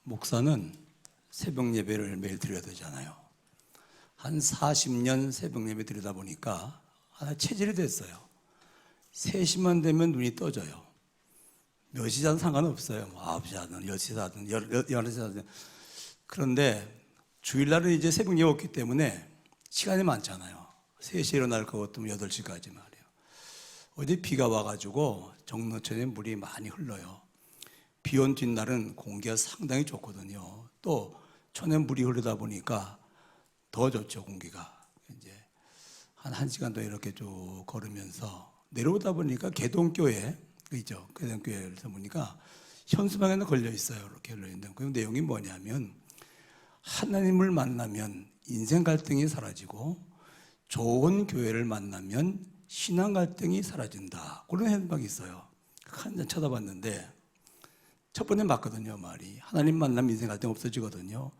목사는 새벽 예배를 매일 드려야 되잖아요. 한 40년 새벽 예배 드리다 보니까 체질이 됐어요. 3시만 되면 눈이 떠져요. 몇 시자든 상관없어요. 9시자든 10시자든 11시자든. 그런데 주일날은 이제 새벽 예배 없기 때문에 시간이 많잖아요. 3시에 일어날 것 같으면 8시까지 말이에요. 어제 비가 와가지고 정로천에 물이 많이 흘러요. 비 온 뒷날은 공기가 상당히 좋거든요. 또 천에 물이 흐르다 보니까 더 좋죠, 공기가. 이제 한 1시간 더 이렇게 쭉 걸으면서 내려오다 보니까 개동교회, 그죠? 개동교회에서 보니까 현수막에는 걸려 있어요. 이렇게 걸려 있는데 그 내용이 뭐냐면 하나님을 만나면 인생 갈등이 사라지고 좋은 교회를 만나면 신앙 갈등이 사라진다. 그런 현수막이 있어요. 한참 쳐다봤는데 첫 번째 맞거든요, 말이. 하나님 만나면 인생 갈등 없어지거든요.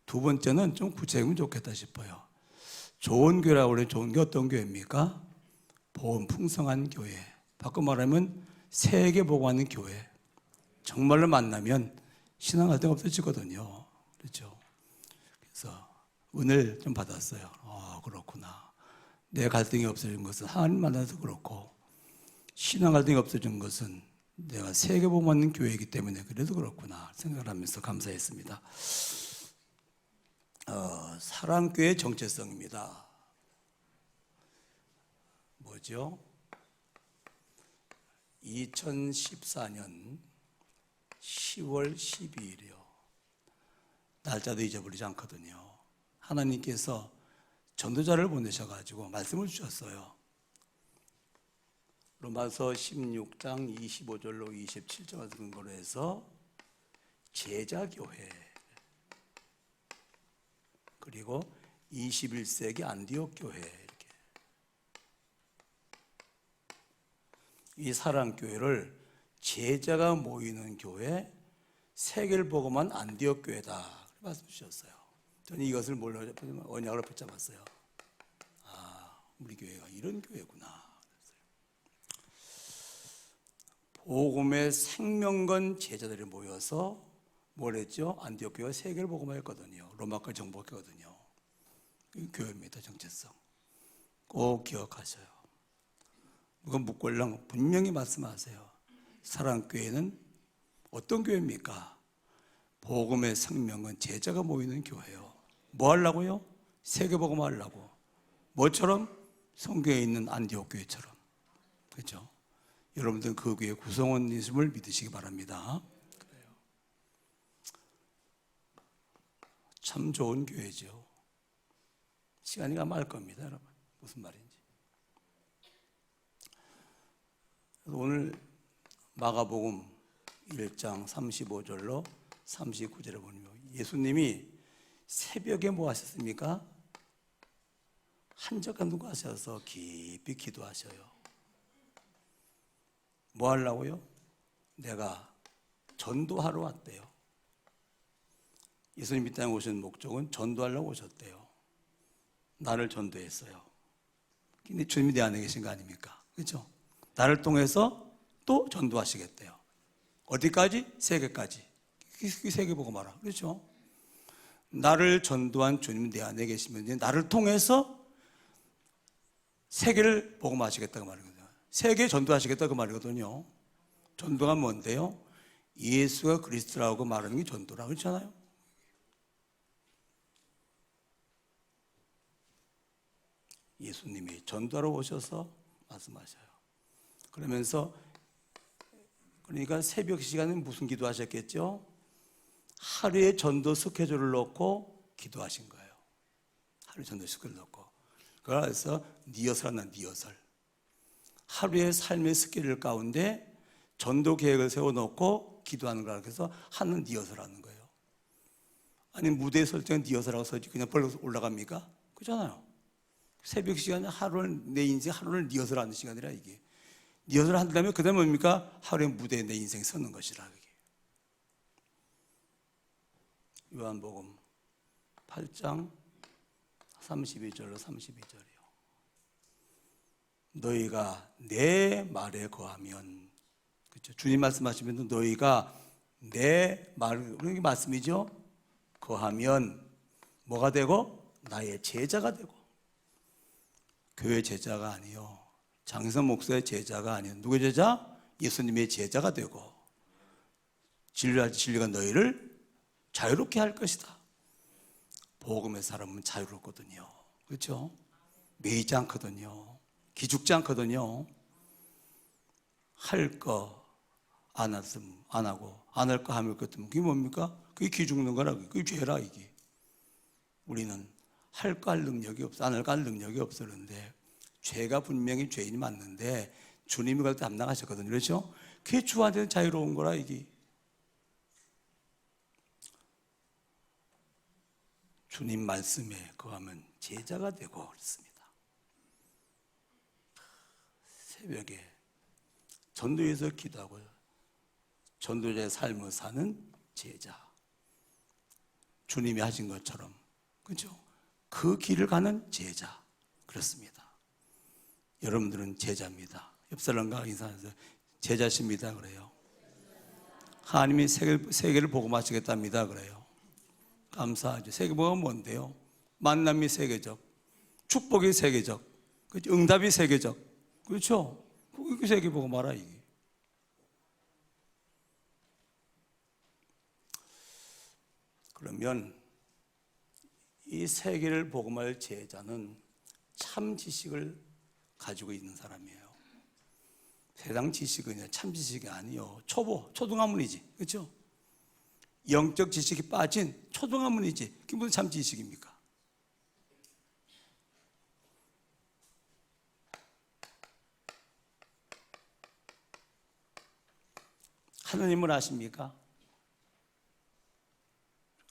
두 번째는 좀 구체적이면 좋겠다 싶어요. 좋은 교회라고 그래. 좋은 게 어떤 교회입니까? 보험 풍성한 교회. 바꿔 말하면 세계 보고 하는 교회. 정말로 만나면 신앙 갈등 없어지거든요. 그렇죠? 그래서 은혜를 좀 받았어요. 그렇구나. 내 갈등이 없어진 것은 하나님 만나서 그렇고 신앙 갈등이 없어진 것은 내가 세계복음 받는 교회이기 때문에 그래서 그렇구나 생각을 하면서 감사했습니다. 사랑교회 정체성입니다. 뭐죠? 2014년 10월 12일이요. 날짜도 잊어버리지 않거든요. 하나님께서 전도자를 보내셔가지고 말씀을 주셨어요. 로마서 16장 25절로 27절 근거로 해서 제자교회, 그리고 21세기 안디옥 교회, 이렇게 이 사랑교회를 제자가 모이는 교회, 세계를 보고만 안디옥 교회다 말씀 주셨어요. 저는 이것을 몰라 언약으로 붙잡았어요. 우리 교회가 이런 교회구나. 복음의 생명건 제자들이 모여서 뭘 했죠? 안디옥 교회가 세계를 복음화했거든요. 로마까지 정복했거든요. 그 교회입니다. 정체성 꼭 기억하셔요. 누가 묻걸랑 분명히 말씀하세요. 사랑교회는 어떤 교회입니까? 복음의 생명은 제자가 모이는 교회예요. 뭐 하려고요? 세계 복음화하려고. 뭐처럼? 성경에 있는 안디옥 교회처럼. 그렇죠? 여러분들 그 교회 구성원이심을 믿으시기 바랍니다. 그래요. 참 좋은 교회죠. 시간이 가면 알 겁니다, 여러분. 무슨 말인지. 오늘 마가복음 1장 35절로 39절을 보면 예수님이 새벽에 뭐 하셨습니까? 한적한 눈 가셔서 깊이 기도하셔요. 뭐 하려고요? 내가 전도하러 왔대요. 예수님 이 땅에 오신 목적은 전도하려고 오셨대요. 나를 전도했어요. 근데 주님이 내 안에 계신 거 아닙니까? 그렇죠? 나를 통해서 또 전도하시겠대요. 어디까지? 세계까지. 세계 보고 말아. 그렇죠? 나를 전도한 주님이 내 안에 계시면 이제 나를 통해서 세계를 복음하시겠다고 말이거든요. 세계 전도하시겠다 그 말이거든요. 전도가 뭔데요? 예수가 그리스도라고 말하는 게 전도라고 그랬잖아요. 예수님이 전도하러 오셔서 말씀하셔요. 그러면서 그러니까 새벽 시간에 무슨 기도하셨겠죠? 하루에 전도 스케줄을 놓고 기도하신 거예요. 하루에 전도 스케줄을 놓고. 그래서 니어설 한다, 니어설. 하루의 삶의 스케줄 가운데 전도 계획을 세워놓고 기도하는 거라 그래서 하는 니어설하는 거예요. 아니 무대에 설 때는 니어설하고 서지 그냥 벌써 올라갑니까? 그렇잖아요. 새벽 시간에 하루를 내 인생 하루를 니어설하는 시간이라 이게 니어설 한다면 그 다음에 뭡니까? 하루의 무대에 내 인생 서는 것이라 그게. 요한복음 8장 32절로 32절이요. 너희가 내 말에 거하면, 그렇죠? 주님 말씀하시면 너희가 내 말, 그런 게 말씀이죠. 거하면 뭐가 되고? 나의 제자가 되고. 교회 제자가 아니요, 장선 목사의 제자가 아니요, 누구의 제자? 예수님의 제자가 되고, 진리가 너희를 자유롭게 할 것이다. 복음의 사람은 자유롭거든요. 그렇죠? 매이지 않거든요. 기죽지 않거든요. 할 거 안 했으면 안 하고, 안 할 거 하면 것같으면 그게 뭡니까? 그게 기죽는 거라. 그게 죄라. 이게 우리는 할 거 할 능력이 없어, 안 할 거 할 능력이 없었는데, 죄가 분명히 죄인이 맞는데 주님이 그걸 담당하셨거든요. 그렇죠? 그게 주한테는 자유로운 거라. 이게 주님 말씀에 거하면 제자가 되고 그렇습니다. 새벽에 전도에서 기도하고 전도자의 삶을 사는 제자, 주님이 하신 것처럼, 그렇죠? 그 길을 가는 제자, 그렇습니다. 여러분들은 제자입니다. 옆 사람과 인사해서 제자십니다 그래요. 하나님이 세계를 복음하시겠답니다 그래요. 감사하죠. 세계복음은 뭔데요? 만남이 세계적, 축복이 세계적, 그렇죠? 응답이 세계적, 그렇죠? 그게 세계복음 알아. 이게 그러면 이 세계를 복음할 제자는 참 지식을 가지고 있는 사람이에요. 세상 지식은 참 지식이 아니요, 초등학문이지, 그렇죠? 영적 지식이 빠진 초등학문이지, 그게 무슨 참 지식입니까? 하나님을 아십니까?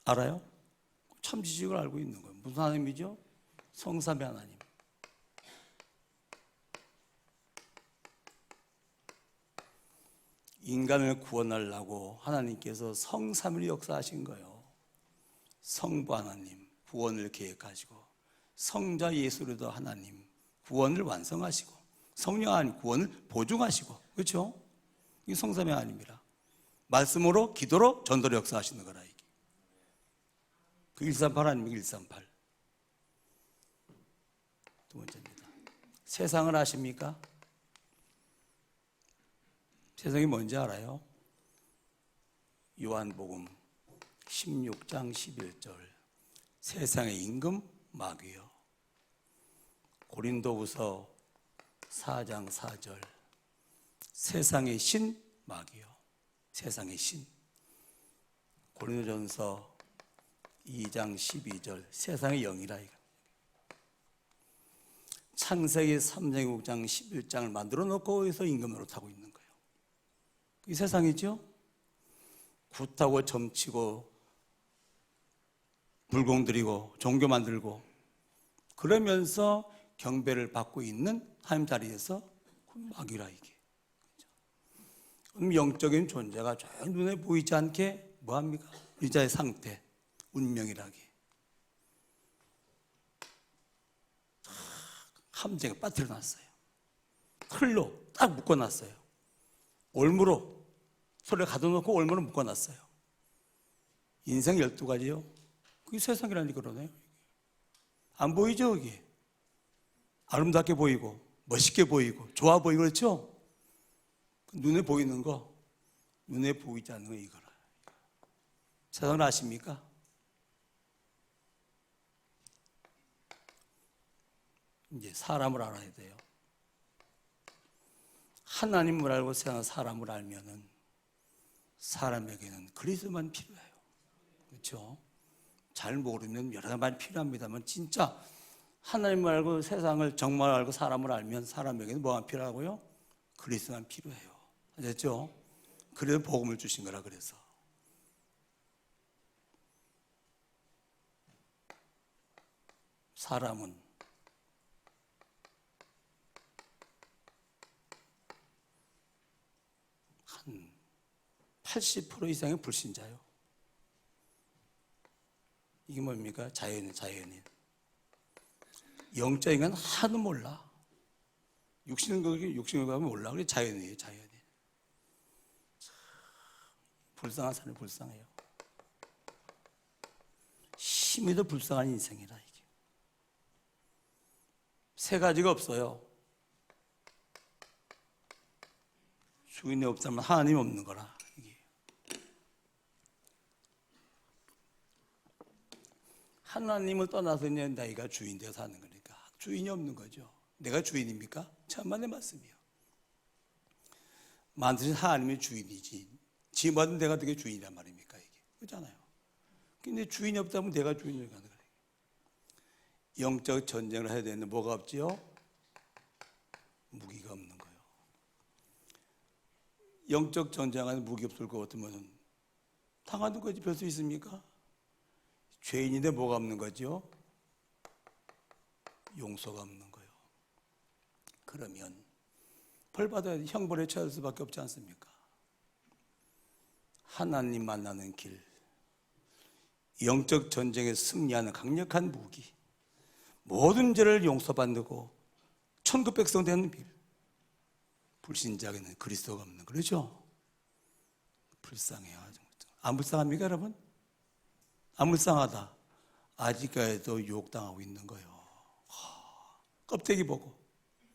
알아요? 참 지식을 알고 있는 거예요. 무슨 하나님이죠? 성삼위 하나님. 인간을 구원하려고 하나님께서 성삼위를 역사하신 거예요. 성부 하나님 구원을 계획하시고, 성자 예수로도 하나님 구원을 완성하시고, 성령 하나님 구원을 보증하시고, 그렇죠? 이게 성삼위 하나님이라. 말씀으로, 기도로, 전도로 역사하시는 거라. 이게 그 138 하나님이 138. 두 번째입니다. 세상을 아십니까? 세상이 뭔지 알아요? 요한복음 16장 11절 세상의 임금 마귀요. 고린도후서 4장 4절 세상의 신 마귀요. 세상의 신. 고린도전서 2장 12절 세상의 영이라. 창세기 3장 6장 11장을 만들어 놓고 거기서 임금 노릇하고 있는 거예요. 이 세상이죠. 굿하고 점치고 불공 들이고 종교 만들고 그러면서 경배를 받고 있는 하나님 자리에서 마귀라. 이게 그럼 영적인 존재가 저 눈에 보이지 않게 뭐합니까? 의자의 상태, 운명이라기 함정에 빠뜨려 놨어요. 틀로 딱 묶어놨어요. 올무로 소리를 가둬놓고 올무로 묶어놨어요. 인생 12가지요. 그게 세상이라니 그러네요. 안 보이죠? 그게 아름답게 보이고 멋있게 보이고 좋아 보이고 그렇죠? 눈에 보이는 거, 눈에 보이지 않는 거 이거라. 세상을 아십니까? 이제 사람을 알아야 돼요. 하나님을 알고 세상 사람을 알면은 사람에게는 그리스도만 필요해요. 그렇죠? 잘 모르면 여러 가지 말이 필요합니다만 진짜 하나님을 알고 세상을 정말 알고 사람을 알면 사람에게는 뭐가 필요하고요? 그리스도만 필요해요. 아셨죠? 그래서 복음을 주신 거라. 그래서 사람은 한 80% 이상의 불신자요. 이게 뭡니까? 자연인. 영적인 건 하나도 몰라. 육신을 가면 몰라. 그게 자연이에요. 불쌍한 사람이 불쌍해요. 심히도 불쌍한 인생이라. 이게 세 가지가 없어요. 주인이 없다면 하나님이 없는 거라. 이게 하나님을 떠나서 이제 내가 주인 되어 사는 거니까 주인이 없는 거죠. 내가 주인입니까? 천만의 말씀이요. 만드신 하나님이 주인이지 지 모든 내가 어떻게 주인이란 말입니까? 이게 그렇잖아요. 근데 주인이 없다면 내가 주인을 가는 거예요. 영적 전쟁을 해야 되는데 뭐가 없지요? 무기가 없는 거예요. 영적 전쟁하는 무기 없을 것 같으면 당하는 거지 별 수 있습니까? 죄인인데 뭐가 없는 거죠? 용서가 없는 거예요. 그러면 벌 받아야 형벌에 처할 수밖에 없지 않습니까? 하나님 만나는 길, 영적 전쟁에 승리하는 강력한 무기, 모든 죄를 용서받고 천국 백성 되는 길. 불신자에게는 그리스도가 없는 거죠. 그렇죠? 불쌍해요. 안 불쌍합니까 여러분? 안 불쌍하다. 아직까지도 유혹당하고 있는 거예요. 껍데기 보고.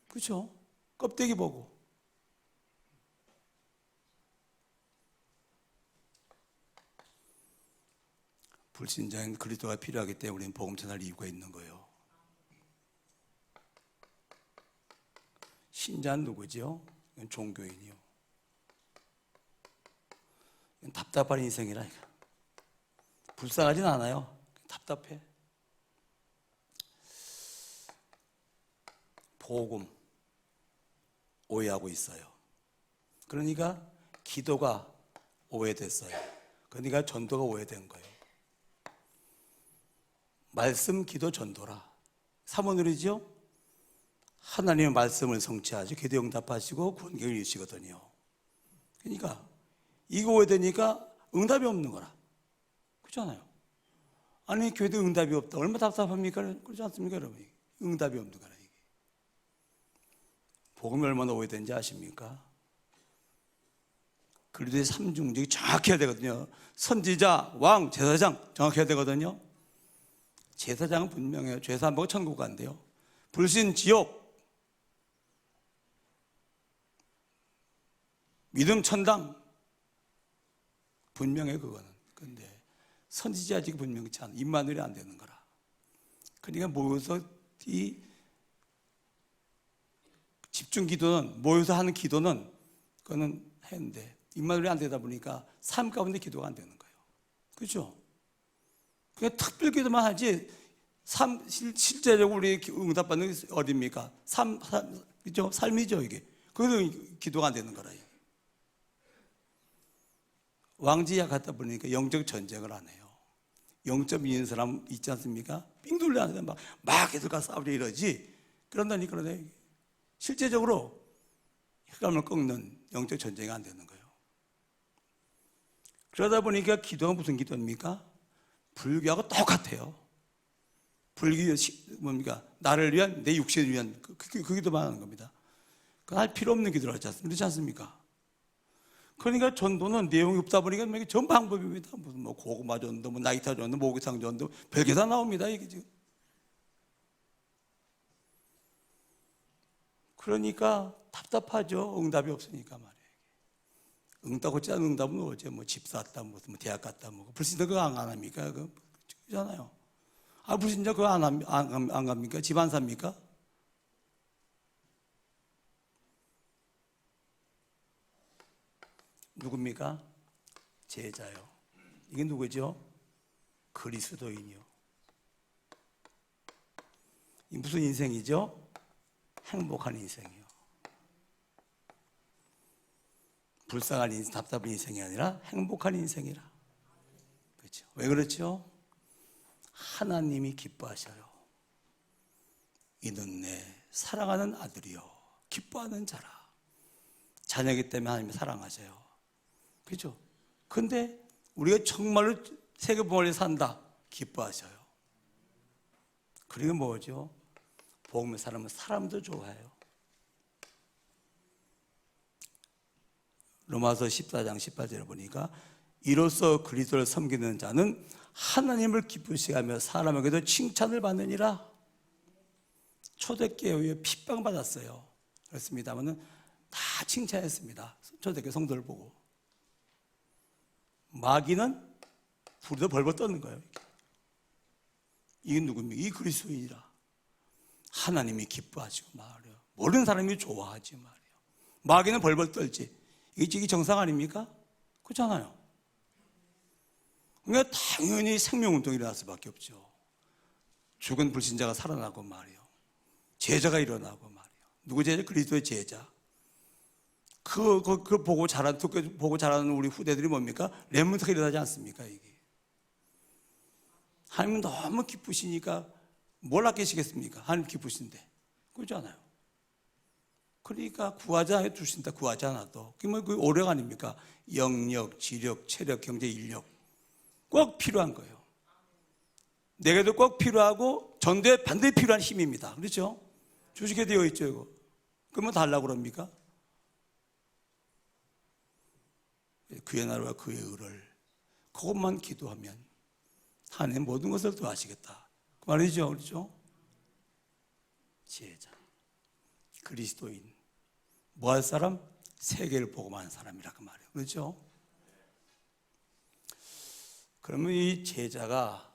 그렇죠? 껍데기 보고. 불신자인 그리스도가 필요하기 때문에 우리는 복음 전할 이유가 있는 거예요. 신자는 누구죠? 종교인이요. 답답한 인생이라. 불쌍하진 않아요. 답답해. 복음 오해하고 있어요. 그러니까 기도가 오해됐어요. 그러니까 전도가 오해된 거예요. 말씀, 기도, 전도라. 사모늘이죠? 하나님의 말씀을 성취하죠. 기도 응답하시고 구원을 이루시거든요. 그러니까 이거 오해되니까 응답이 없는 거라. 그렇잖아요. 아니 교회도 응답이 없다. 얼마나 답답합니까? 그렇지 않습니까 여러분? 응답이 없는 거라. 이게 복음이 얼마나 오해된지 아십니까? 그리스도의 삼중직이 정확해야 되거든요. 선지자, 왕, 제사장 정확해야 되거든요. 제사장은 분명해요. 죄사 안 보고 천국 간대요. 불신, 지옥, 믿음, 천당 분명해 그거는. 그런데 선지자 아직 분명치 않아. 입만으로 안 되는 거라. 그러니까 모여서 이 집중 기도는 모여서 하는 기도는 그거는 했는데 입만으로 안 되다 보니까 삶 가운데 기도가 안 되는 거예요. 그렇죠? 그냥 특별 기도만 하지 실제적으로 우리 응답받는 게 어딥니까? 그죠? 삶이죠 이게. 그래도 기도가 안 되는 거라. 왕지야 갔다 보니까 영적 전쟁을 안 해요. 영점 있는 사람 있지 않습니까? 삥 둘려 하는데 막 계속 가서 싸우려 이러지. 그런다니까 실제적으로 혈감을 꺾는 영적 전쟁이 안 되는 거예요. 그러다 보니까 기도가 무슨 기도입니까? 불교하고 똑같아요. 불교 뭡니까? 나를 위한, 내 육신을 위한 그 기도만 하는 겁니다. 그건 할 필요 없는 기도를 하지 않습니까? 그렇지 않습니까? 그러니까 전도는 내용이 없다 보니까 이게 전 방법입니다. 무슨 뭐 고구마 전도, 뭐 나이타 전도, 모기상 전도, 별게 다 나옵니다. 이게 지금. 그러니까 답답하죠. 응답이 없으니까 말이에요. 응답 없지 않은 응답은 어째 뭐 집 샀다, 무슨 뭐 대학 갔다, 뭐 불신자 그거 안 합니까? 그잖아요. 아 불신자 그거 안 갑니까? 집 안 삽니까? 누굽니까? 제자요. 이게 누구죠? 그리스도인이요. 이 무슨 인생이죠? 행복한 인생이요. 불쌍한 인생, 답답한 인생이 아니라 행복한 인생이라. 그렇죠? 왜 그렇죠? 하나님이 기뻐하셔요. 이는 내 사랑하는 아들이요 기뻐하는 자라. 자녀이기 때문에 하나님이 사랑하셔요. 그렇죠? 근데 우리가 정말로 세계복음을 산다 기뻐하셔요. 그리고 뭐죠? 복음의 사람은 사람도 좋아해요. 로마서 14장 18절에 보니까 이로써 그리스도를 섬기는 자는 하나님을 기쁘시게 하며 사람에게도 칭찬을 받느니라. 초대교회에 핍박받았어요. 그렇습니다만은 다 칭찬했습니다. 초대교회 성도를 보고. 마귀는 불도 벌벌 떠는 거예요. 이게 누굽니까? 이 그리스도인이라. 하나님이 기뻐하시고 말이에요. 모르는 사람이 좋아하지 말이에요. 마귀는 벌벌 떨지. 이게 정상 아닙니까? 그렇잖아요. 그러니까 당연히 생명운동이 일어날 수밖에 없죠. 죽은 불신자가 살아나고 말이에요. 제자가 일어나고 말이에요. 누구 제자? 그리스도의 제자. 그 보고 자라는 우리 후대들이 뭡니까? 렘넌트가 일어나지 않습니까? 이게. 하나님 너무 기쁘시니까 뭘 아끼시겠습니까? 하나님 기쁘신데. 그렇잖아요. 그러니까 구하지 않아도 주신다. 구하지 않아도. 그게 오력 아닙니까? 영력, 지력, 체력, 경제, 인력. 꼭 필요한 거예요. 내게도 꼭 필요하고 전도에 반드시 필요한 힘입니다. 그렇죠? 주식에 되어 있죠, 이거. 그러면 달라고 그럽니까? 그의 나라와 그의 의를 그것만 기도하면 하나님 모든 것을 도와주시겠다. 그 말이죠, 그렇죠? 제자, 그리스도인, 뭐 할 사람? 세계를 복음하는 사람이라 그 말이에요, 그렇죠? 그러면 이 제자가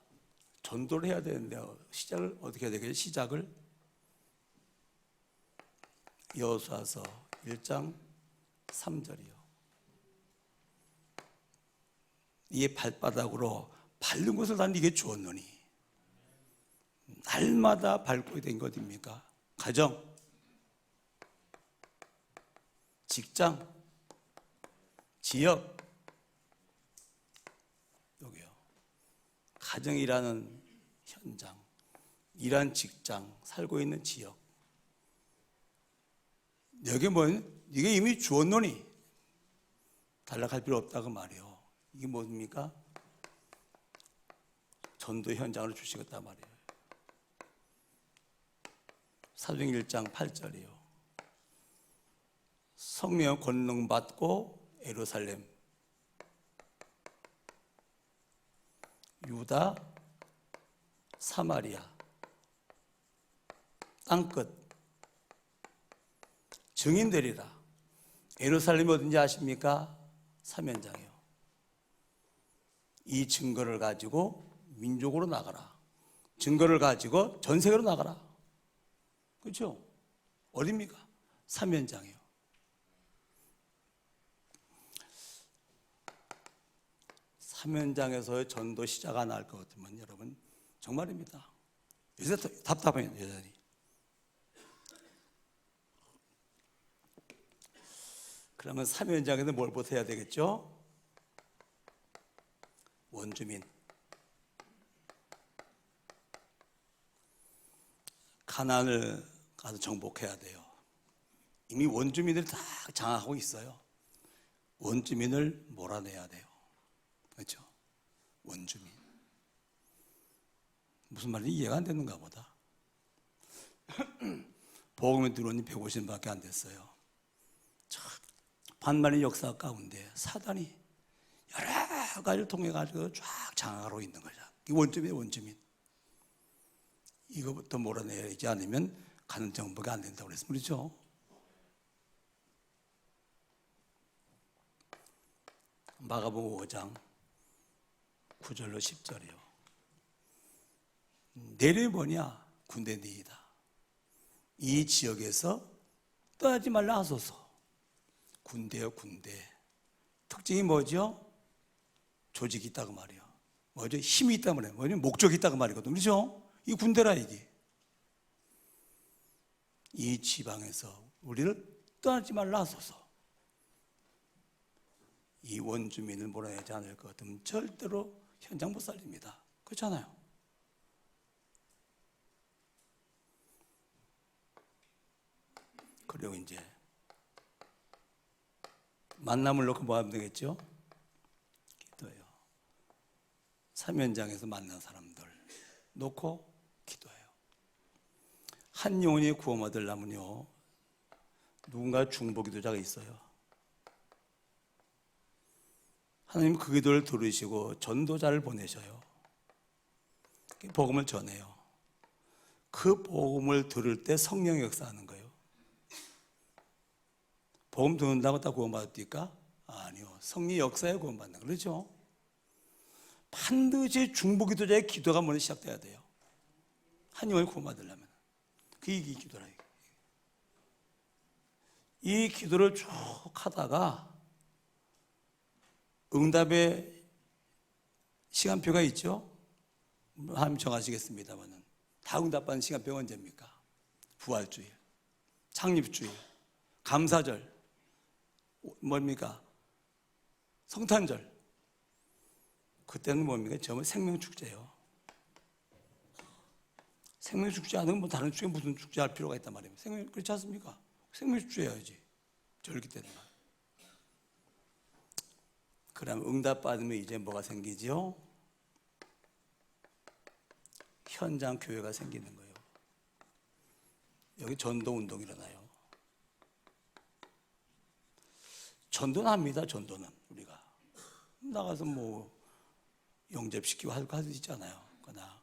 전도를 해야 되는데 시작을 어떻게 해야 되겠죠? 시작을 여호수아서 1장 3절이요. 이 발바닥으로 밟는 것을 난 네게 주었노니 날마다 밟고 된 것입니까? 가정, 직장, 지역, 여기요. 가정이라는 현장, 일한 직장, 살고 있는 지역. 여기 뭐예요? 이게 이미 주었노니 달라갈 필요 없다고 말이에요. 이게 뭡니까? 전도 현장을 주시겠단 말이에요. 사도행 1장 8절이요. 성령 권능 받고 예루살렘, 유다, 사마리아, 땅끝 증인되리라. 예루살렘이 어딘지 아십니까? 사면장이요. 이 증거를 가지고 민족으로 나가라. 증거를 가지고 전 세계로 나가라. 그렇죠? 어딥니까? 사면장이요. 사면장에서의 전도 시작 안 할 것 같으면 여러분 정말입니다. 요새 답답해요, 여전히. 그러면 사면장에는 뭘 보태야 되겠죠? 원주민. 가나안을 가서 정복해야 돼요. 이미 원주민들이 다 장악하고 있어요. 원주민을 몰아내야 돼요. 그렇죠? 원주민. 무슨 말인지 이해가 안 되는가 보다. 복음에 들어오니 150밖에 안 됐어요. 반만의 역사 가운데 사단이 여러 가지를 통해 가지고 쫙 장악하고 있는 거죠. 이 원주민. 이거부터 몰아내지 않으면 가는 정보가 안 된다고 그랬으면 그렇죠. 마가복음 5장 9절로 10절이요. 내일이 뭐냐? 군대 내이다. 이 지역에서 떠나지 말라 하소서. 군대요, 군대. 특징이 뭐죠? 조직이 있다고 말이에요. 뭐죠? 힘이 있다고 말이에요. 뭐죠? 목적이 있다고 말이거든요. 그렇죠? 이 군대라 이게. 이 지방에서 우리를 떠나지 말라 하소서. 이 원주민을 몰아내지 않을 것 같으면 절대로 현장 못 살립니다. 그렇잖아요. 그리고 이제 만남을 놓고 뭐 하면 되겠죠? 기도해요. 사면장에서 만난 사람들 놓고 기도해요. 한 영혼이 구원 얻으려면요, 누군가 중보기도자가 있어요. 하나님 그 기도를 들으시고 전도자를 보내셔요. 복음을 전해요. 그 복음을 들을 때 성령이 역사하는 거예요. 복음 듣는다고 다 구원받았습니까? 아니요. 성령 역사에 구원받는 거예요. 그렇죠? 반드시 중보기도자의 기도가 먼저 시작돼야 돼요. 한 영혼을 구원받으려면. 그게 이 기도라. 이 기도를 쭉 하다가 응답의 시간표가 있죠? 하나님 정하시겠습니다만은 다 응답받는 시간표가 언제입니까? 부활주일, 창립주일, 감사절, 뭡니까? 성탄절. 그때는 뭡니까? 정말 생명축제예요. 생명축제 안 하면 뭐 다른 축제 무슨 축제할 필요가 있단 말입니다. 그렇지 않습니까? 생명축제 해야지. 절기 때는. 그럼 응답받으면 이제 뭐가 생기죠? 현장 교회가 생기는 거예요. 여기 전도운동이 일어나요. 전도는 합니다. 전도는 우리가 나가서 뭐 영접시키고 할 수 있잖아요. 그러나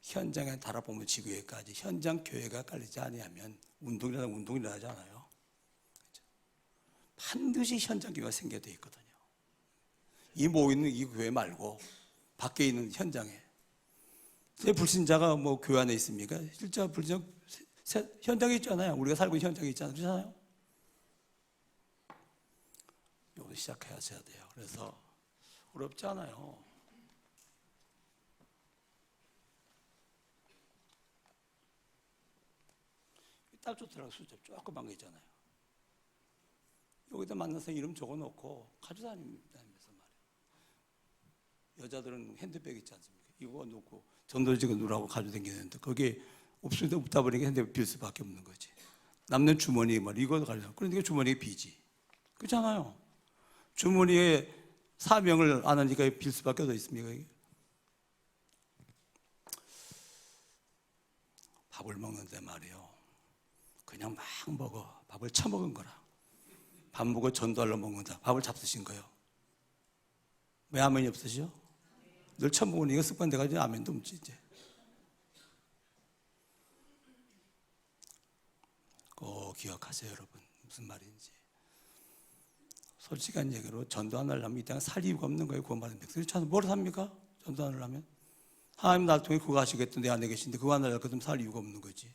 현장에 달아보면 지구에까지 현장 교회가 깔리지 아니하면 운동이 일어나잖아요. 반드시 현장 교회가 생겨야 돼 있거든요. 이 모이는 이 교회 말고 밖에 있는 현장에. 불신자가 뭐 교회 안에 있습니까? 실제 불신자 현장에 있잖아요. 우리가 살고 있는 현장에 있잖아요. 이거 시작하셔야 돼요. 그래서 어렵지 않아요. 딱 좋더라고요. 숫자 조그만 거 있잖아요. 여기다 만나서 이름 적어놓고 가져다니면서 말이에요. 여자들은 핸드백 있지 않습니까? 이거 놓고 전도지가 누라고 가져다니는데 거기에 없다 보니까 핸드백 빌 수밖에 없는 거지. 남는 주머니에 이거 가져. 그러니까 주머니에 비지. 그렇잖아요. 주머니에 사명을 안 하니까 빌 수밖에 더 있습니까? 이게? 밥을 먹는데 말이에요. 그냥 막 먹어. 밥을 처먹은 거라. 밥 먹고 전도하려 먹는다. 밥을 잡수신 거예요. 왜 아멘이 없으시죠? 늘 처먹으니까 습관돼가지고 아멘도 없지 이제. 꼭 기억하세요 여러분. 무슨 말인지. 솔직한 얘기로 전도 안 하려면 이 땅에 살 이유가 없는 거예요. 구원받은 백성이. 그렇지 않아요? 뭘 삽니까? 전도 안 하려면? 하나님 날 통해 그거 하시겠다. 내 안에 계신데 그거 안 하려면 살 이유가 없는 거지.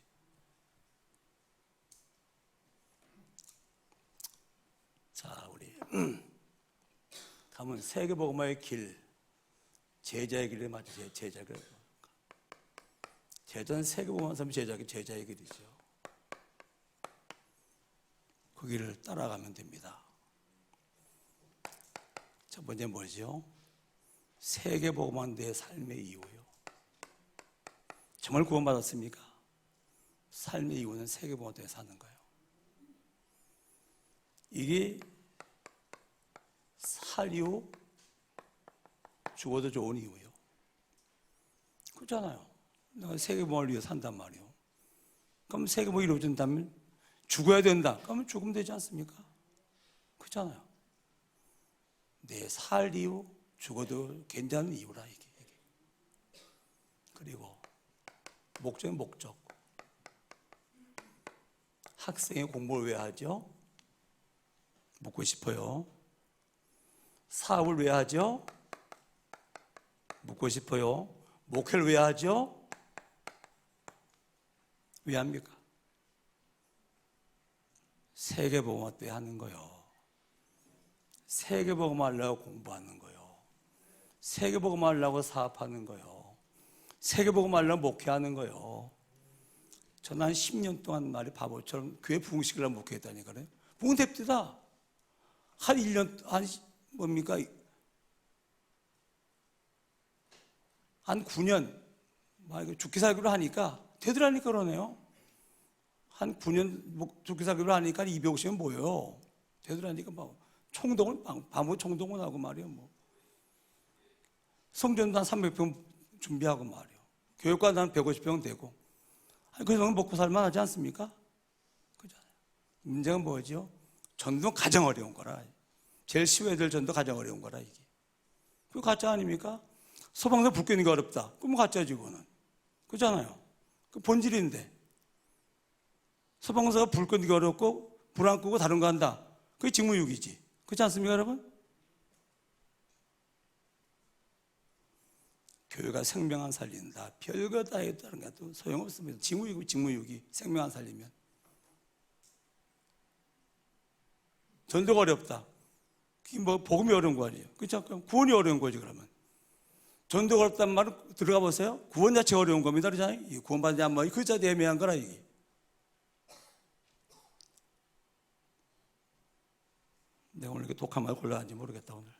자, 우리 다음은 세계복음화의 길, 제자의 길에 맞죠. 제자의 길. 제자는 세계복음화 사람 제자의 길이죠. 그 길을 따라가면 됩니다. 첫 번째 뭐죠? 세계복음화 내 삶의 이유요. 정말 구원받았습니까? 삶의 이유는 세계복음화에 사는 거예요. 이게 살 이유, 죽어도 좋은 이유예요. 그렇잖아요. 내가 세계복음을 위해 산단 말이에요. 그럼 세계복음이 이루어진다면 죽어야 된다. 그러면 죽으면 되지 않습니까? 그렇잖아요. 내 살 이유, 죽어도 괜찮은 이유라 이게. 그리고 목적은 목적. 학생이 공부를 왜 하죠? 묻고 싶어요. 사업을 왜 하죠? 묻고 싶어요. 목회를 왜 하죠? 왜 합니까? 세계복음화 때 하는 거요. 세계복음화 하려고 공부하는 거요. 세계복음화 하려고 사업하는 거요. 세계복음화 하려고 목회하는 거요. 저는 한 10년 동안 말이 바보처럼 교회 부흥식을 하려고 목회했다니까요. 부흥 됩니다. 한 1년, 뭡니까? 한 9년, 죽기 살기로 하니까 되더라니까 그러네요. 한 9년 죽기 살기로 하니까 250명 모여요. 되더라니까 총동을, 밤으로 총동을 하고 말이에요. 성전도 한 300평 준비하고 말이에요. 교육관도 한 150평 되고. 그 정도 먹고 살만 하지 않습니까? 그잖아요. 문제가 뭐죠? 전도 가장 어려운 거라. 제일 쉬워야 될 전도 가장 어려운 거라, 이게. 그거 가짜 아닙니까? 소방서 불 끄는 게 어렵다. 그러면 가짜지, 그거는. 그렇잖아요. 그 본질인데. 소방서가 불 끄는 게 어렵고, 불 안 끄고 다른 거 한다. 그게 직무유기지. 그렇지 않습니까, 여러분? 교회가 생명 안 살린다. 별거 다 했다는 것도 소용없습니다. 직무유기. 생명 안 살리면. 전도가 어렵다. 그게 뭐, 복음이 어려운 거 아니에요. 그렇죠? 구원이 어려운 거지, 그러면. 전도가 어렵다는 말은 들어가 보세요. 구원 자체가 어려운 겁니다. 그러잖아요. 구원받지 않으면 그 자체도 애매한 거라, 이게. 내가 오늘 이렇게 독한 말 골라는지 모르겠다, 오늘.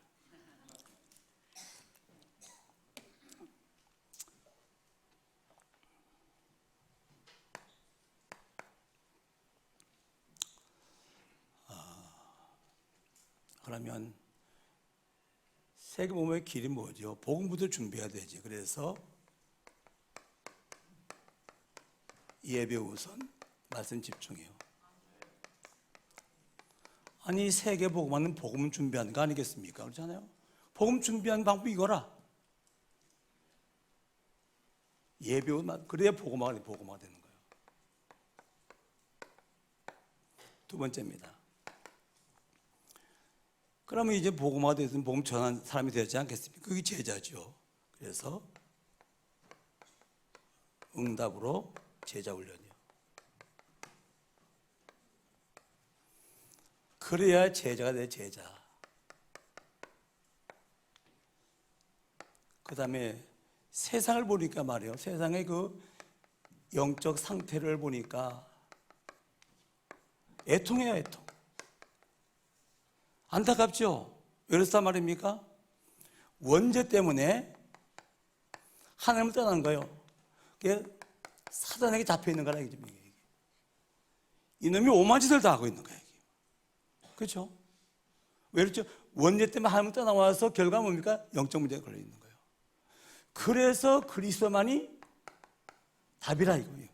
그러면 세계복음의 길이 뭐죠? 복음부터 준비해야 되지. 그래서 예배 우선, 말씀 집중해요. 아니, 세계복음은 복음 준비하는 거 아니겠습니까? 그렇잖아요. 복음 준비하는 방법이 이거라. 예배 우선, 그래야 복음화가 되는 거예요. 두 번째입니다. 그러면 이제 복음화가 됐으면 복음 전한 사람이 되지 않겠습니까? 그게 제자죠. 그래서 응답으로 제자 훈련이요. 그래야 제자가 돼, 제자. 그 다음에 세상을 보니까 말이에요. 세상의 그 영적 상태를 보니까 애통해요, 애통. 안타깝죠? 왜 그렇단 말입니까? 원죄 때문에 하나님을 떠난 거예요. 그게 사단에게 잡혀 있는 거라, 이게. 이놈이 오만 짓을 다 하고 있는 거예요. 그렇죠? 왜 그렇죠? 원죄 때문에 하나님을 떠나와서 결과가 뭡니까? 영적 문제가 걸려 있는 거예요. 그래서 그리스도만이 답이라 이거예요.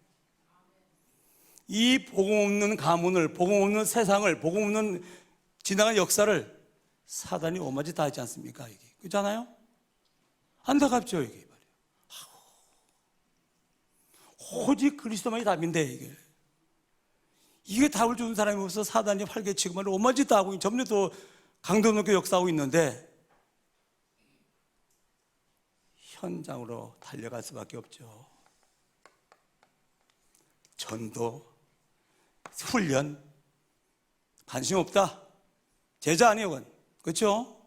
이 복음 없는 가문을, 복음 없는 세상을, 복음 없는 지나간 역사를 사단이 오마지 다 하지 않습니까? 이게. 그렇잖아요? 안타깝죠, 이게. 오직 그리스도만이 답인데, 이게. 이게 답을 주는 사람이 없어 사단이 활개치고 말이야. 오마지 다 하고, 점점 더 강도 높게 역사하고 있는데, 현장으로 달려갈 수밖에 없죠. 전도, 훈련, 관심 없다. 제자 아니에요, 그건. 그렇죠?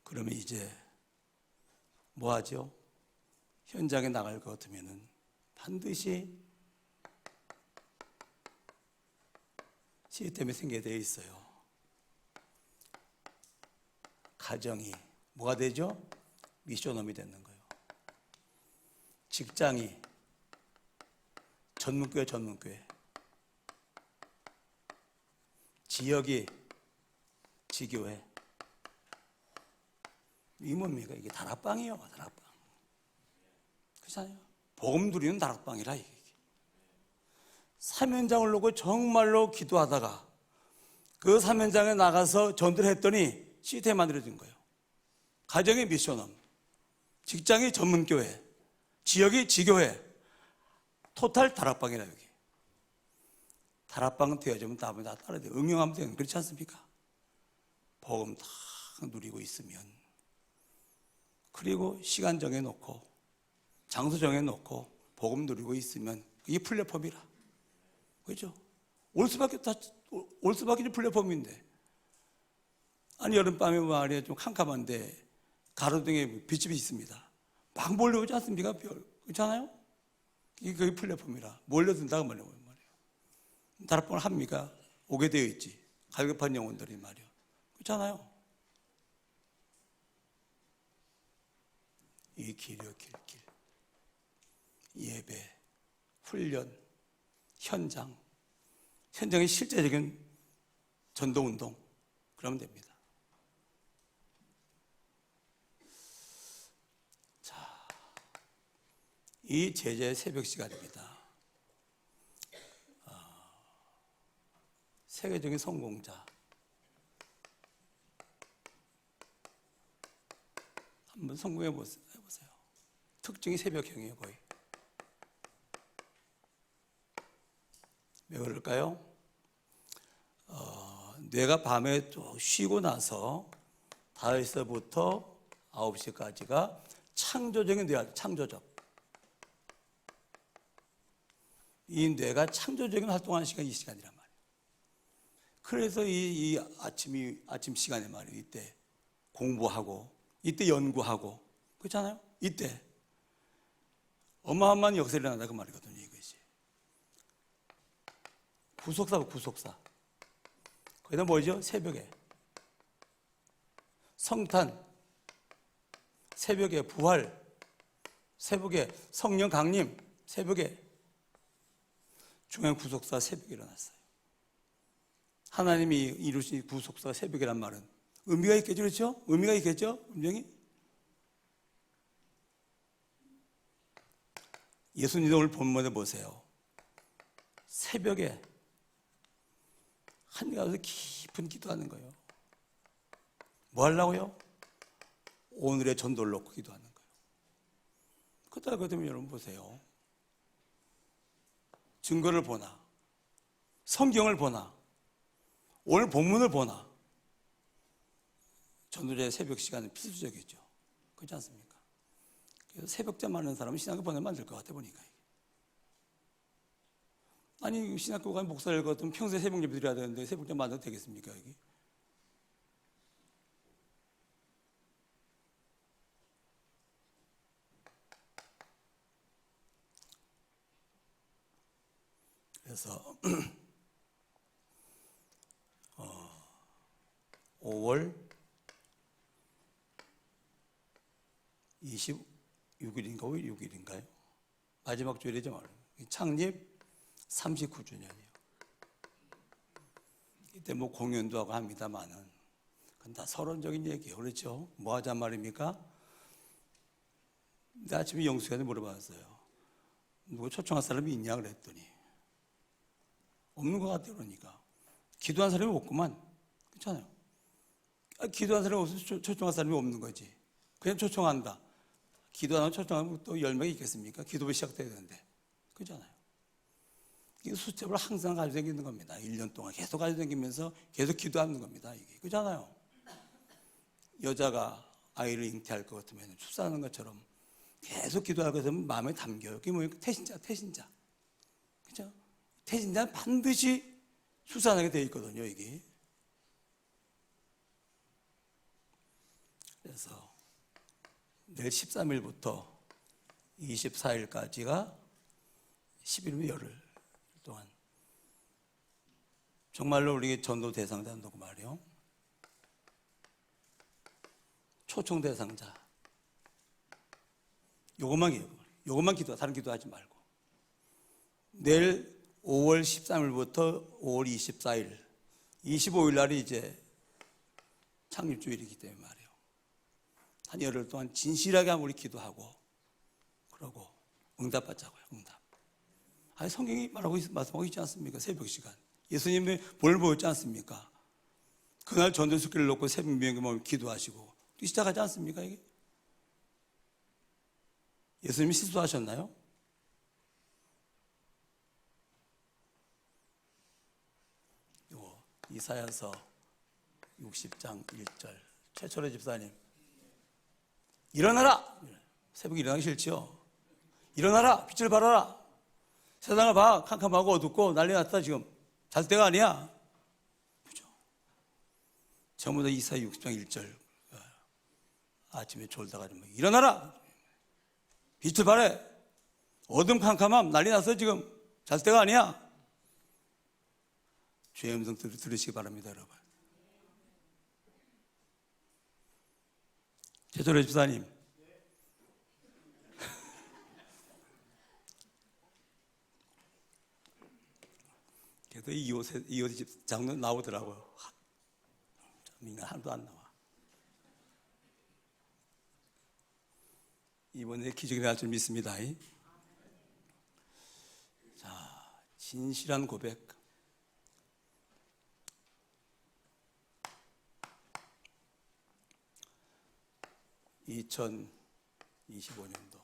그러면 이제 뭐 하죠? 현장에 나갈 것 같으면은 반드시 시스템이 생겨야 되어 있어요. 가정이 뭐가 되죠? 미션홈이 되는 거예요. 직장이 전문교회. 지역이 지교회. 이게 뭡니까? 이게 다락방이에요, 다락방. 그렇잖아요. 복음 누리는 다락방이라, 이게. 사면장을 놓고 정말로 기도하다가 그 사면장에 나가서 전도를 했더니 시스템이 만들어진 거예요. 가정의 미션홈, 직장의 전문교회, 지역의 지교회, 토탈 다락방이라, 여기. 다락방은 되어지면 답은 다 따라야 돼요. 응용하면 돼요. 그렇지 않습니까? 복음 다 누리고 있으면. 그리고 시간 정해놓고 장소 정해놓고 복음 누리고 있으면 이게 플랫폼이라. 그렇죠? 올 수밖에 플랫폼인데. 아니, 여름밤에 말이야 좀 캄캄한데 가로등에 빛이 있습니다. 막 몰려오지 않습니까? 그렇잖아요? 이게 플랫폼이라. 몰려든다고 말이에요. 다락방을 합니까? 오게 되어 있지. 갈급한 영혼들이 말이요. 그렇잖아요? 이 길이요, 길. 예배, 훈련, 현장의 실제적인 전도운동, 그러면 됩니다. 자, 이 제자의 새벽 시간입니다. 세계적인 성공자. 한번 성공해 보세요. 특징이 새벽형이에요, 거의. 왜 그럴까요? 뇌가 밤에 좀 쉬고 나서 5시부터 9시까지가 창조적인 뇌야, 창조적. 이 뇌가 창조적인 활동하는 시간이 이 시간이란 말이에요. 그래서 이 아침 시간에 말이에요. 이때 공부하고, 이때 연구하고, 그렇잖아요? 이때 어마어마한 역사가 일어난다 그 말이거든요, 이것이. 구속사. 거기다 뭐죠? 새벽에 성탄, 새벽에 부활, 새벽에 성령 강림, 새벽에 중요한 구속사 새벽에 일어났어요. 하나님이 이루신 구속사가 새벽이란 말은 의미가 있겠죠, 그렇죠? 의미가 있겠죠, 분명히. 예수님 오늘 본문에 보세요. 새벽에 하늘 가서 깊은 기도하는 거예요. 뭐 하려고요? 오늘의 전도를 놓고 기도하는 거예요. 그렇다면 여러분 보세요. 증거를 보나, 성경을 보나, 오늘 본문을 보나, 전도자의 새벽 시간은 필수적이죠. 그렇지 않습니까? 그래서 새벽자 많은 사람은 신학교 보내면 안 될 것 같아 보니까. 아니 신학교 가면 목사를 같으면 평소에 새벽 예배 드려야 되는데 새벽자 만나도 되겠습니까 여기? 그래서 5월 26일인가 5일 6일인가요? 마지막 주일이죠. 창립 39주년이에요. 이때 뭐 공연도 하고 합니다만은 그건 다 서론적인 얘기예요. 그렇죠? 뭐 하자 말입니까? 근데 아침에 영수한테 물어봤어요. 누구 초청할 사람이 있냐 그랬더니 없는 것 같아요. 그러니까 기도한 사람이 없구만. 그렇잖아요. 기도한 사람이 없어서 초청할 사람이 없는 거지. 그냥 초청한다. 기도 안 하고 초청하면 또 10명이 있겠습니까? 기도가 시작돼야 되는데. 그렇잖아요. 이 수첩을 항상 가지고 다니는 겁니다. 1년 동안 계속 가지고 다니면서 계속 기도하는 겁니다. 이게. 그렇잖아요. 여자가 아이를 잉태할 것 같으면 출산하는 것처럼 계속 기도할 것 같으면 마음에 담겨요. 그게 뭐예요? 태신자. 그렇죠? 태신자는 반드시 출산하게 되어 있거든요. 이게. 그래서 내일 13일부터 24일까지가 11일 열흘 동안 정말로 우리 전도 대상자 누구 말이요? 초청 대상자. 요것만 기도, 다른 기도하지 말고. 내일 5월 13일부터 5월 24일, 25일 날이 이제 창립주일이기 때문에 말이에요. 한 열흘 동안 진실하게 우리 기도하고, 그러고 응답받자고요. 응답. 아니 성경이 말씀하고 있지 않습니까? 새벽 시간. 예수님이 뭘 보였지 않습니까? 그날 전도숙기를 놓고 새벽 명경을 기도하시고 시작하지 않습니까? 이게? 예수님이 실수하셨나요? 이사야서 60장 1절 최철호 집사님 일어나라! 새벽에 일어나기 싫죠? 일어나라! 빛을 발하라! 세상을 봐! 캄캄하고 어둡고 난리 났다 지금. 잘 때가 아니야. 그죠? 전부 다 이사야 60장 1절 아침에 졸다가 좀 일어나라! 빛을 발해! 어둠 캄캄함 난리 났어 지금. 잘 때가 아니야. 주의 음성 들으시기 바랍니다 여러분. 최철호 집사님 그래도 이옷 집 장로 나오더라고요. 인간 하나도 안 나와. 이번에 기적이 날 줄 믿습니다. 자, 진실한 고백. 2025년도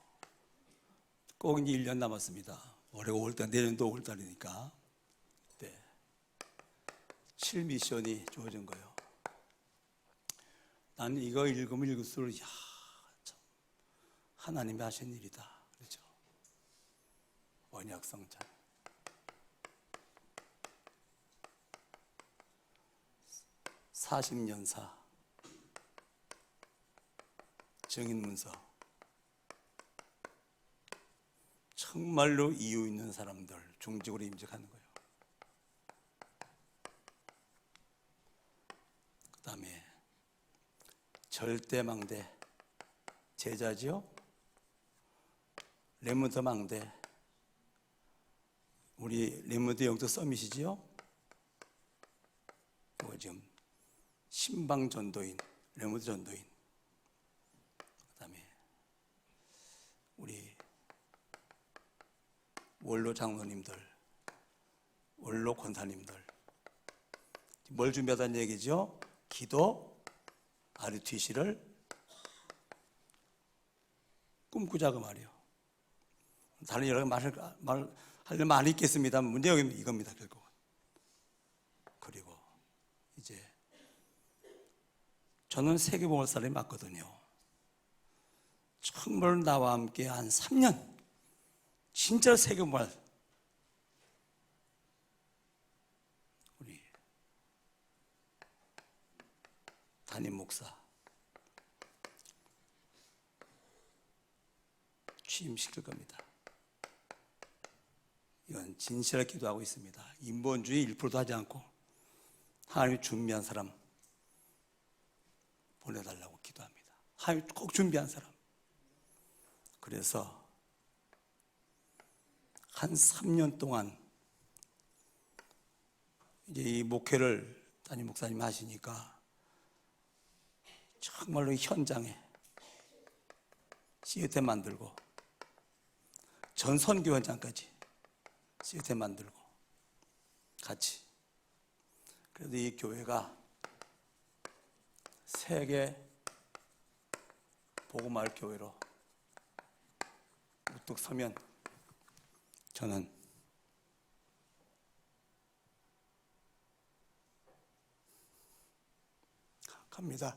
꼭 이제 1년 남았습니다. 올해가 5월달, 내년도 5월달이니까 네. 7미션이 주어진 거예요. 나는 이거 읽으면 읽을수록 참 하나님이 하신 일이다. 그렇죠? 언약성찬. (40년사) 증인문서. 정말로 이유 있는 사람들 중직으로 임직하는 거예요. 그 다음에 절대망대 제자지요. 레몬트 망대, 우리 레몬트 영도 서밋이지요. 그리고 지금 신방 전도인, 레몬트 전도인. 그 다음에 우리 원로 장로님들, 원로 권사님들 뭘 준비하다는 얘기죠? 기도 RUTC를 꿈꾸자고 말이에요. 다른 여러 할 말이 있겠습니다. 문제가 이겁니다, 결국. 그리고 이제 저는 세계보살이 맞거든요. 정말 나와 함께 한 3년 진짜 세계보살 우리 담임 목사 취임시킬 겁니다. 이건 진실하게 기도하고 있습니다. 인본주의 1%도 하지 않고 하나님이 준비한 사람 보내달라고 기도합니다. 하나님이 꼭 준비한 사람. 그래서 한 3년 동안 이제 이 목회를 담임 목사님 하시니까 정말로 현장에 시스템 만들고 전 선교 현장까지 시스템 만들고 같이. 그래도 이 교회가 세계 복음화할 교회로 우뚝 서면 저는 갑니다.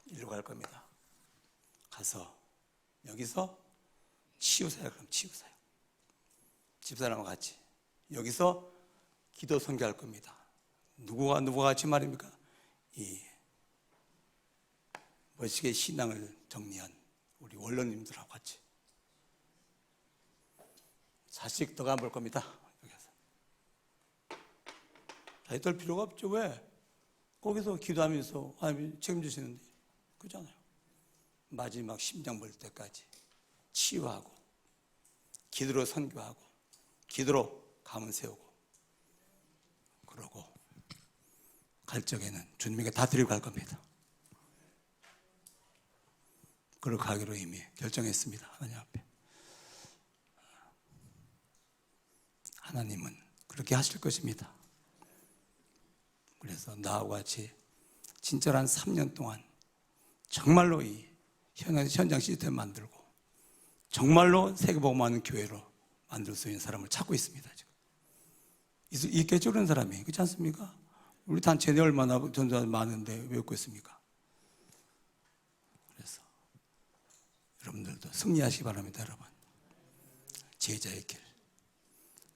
일로 갈 겁니다. 가서 여기서 치유사역, 그럼 치유사역. 집사람과 같이 여기서 기도 선교할 겁니다. 누구와 같이 말입니까? 이 멋지게 신앙을 정리한 우리 원로님들하고 같이 자식 더 가볼 겁니다. 여기서 자식 들 필요가 없죠. 왜? 거기서 기도하면서 하나님이 책임지시는데. 그렇잖아요. 마지막 심장 볼 때까지 치유하고 기도로 선교하고 기도로 가문 세우고 그러고 갈 적에는 주님에게 다 드리고 갈 겁니다. 그렇게 가기로 이미 결정했습니다. 하나님 앞에. 하나님은 그렇게 하실 것입니다. 그래서 나하고 같이 진짜로 한 3년 동안 정말로 이 현장 시스템 만들고 정말로 세계복음화하는 교회로 만들 수 있는 사람을 찾고 있습니다. 지금 있겠죠, 그런 사람이. 그렇지 않습니까? 우리 단체 내 얼마나 전도자 많은데 왜 없고 있습니까? 그래서 여러분들도 승리하시기 바랍니다. 여러분, 제자의 길,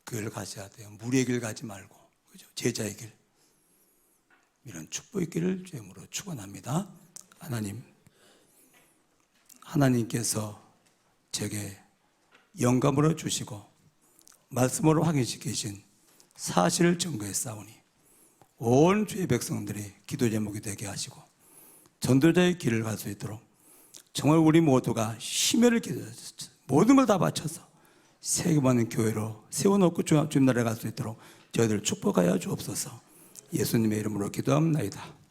그 길을 가셔야 돼요. 무리의 길 가지 말고, 그죠? 제자의 길, 이런 축복의 길을 주임으로 축원합니다. 하나님께서 제게 영감으로 주시고 말씀으로 확인시키신 사실을 증거했사오니 온 주의 백성들이 기도 제목이 되게 하시고 전도자의 길을 갈 수 있도록 정말 우리 모두가 심혈을 기울여서 모든 걸 다 바쳐서 세계받는 교회로 세워놓고 주님 나라에 갈 수 있도록 저희들 축복하여 주옵소서. 예수님의 이름으로 기도합니다.